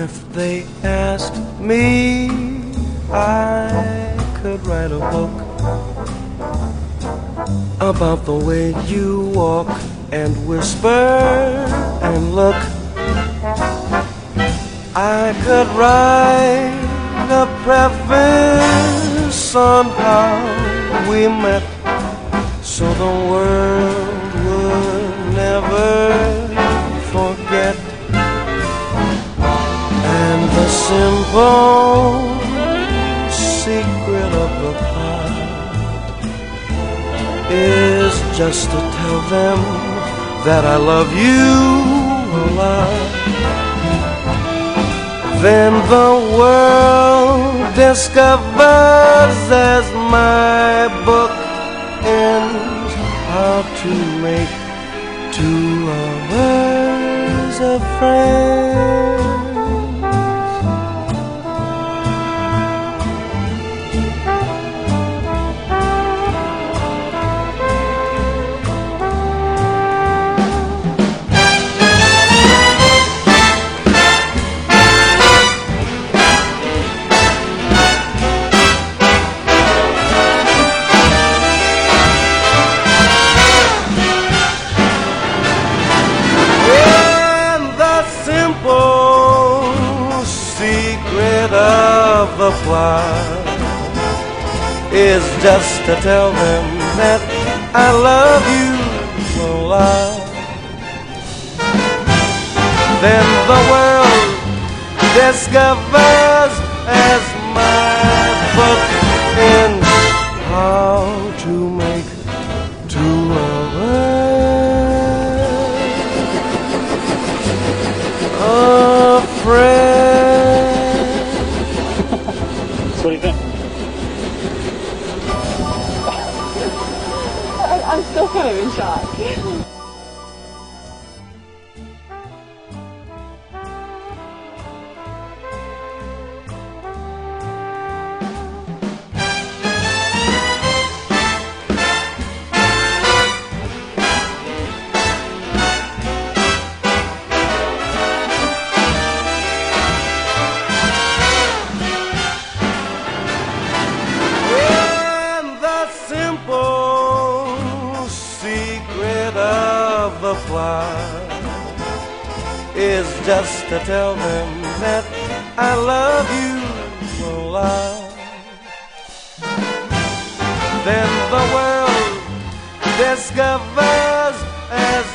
If they asked me, I could write a book about the way you walk and whisper and look. I could write a preface on how we met, so the world would never forget. And the simple secret of the plot is just to tell them that I love you a lot. Then the world discovers as my book ends how to make 2 hours of friends. Of the plot is just to tell them that I love you a lot. Then the world discovers as my book ends how to make 2 hours a friend. What do you think? I'm still kind of in shock. The plot is just to tell them that I love you a lot. Then the world discovers as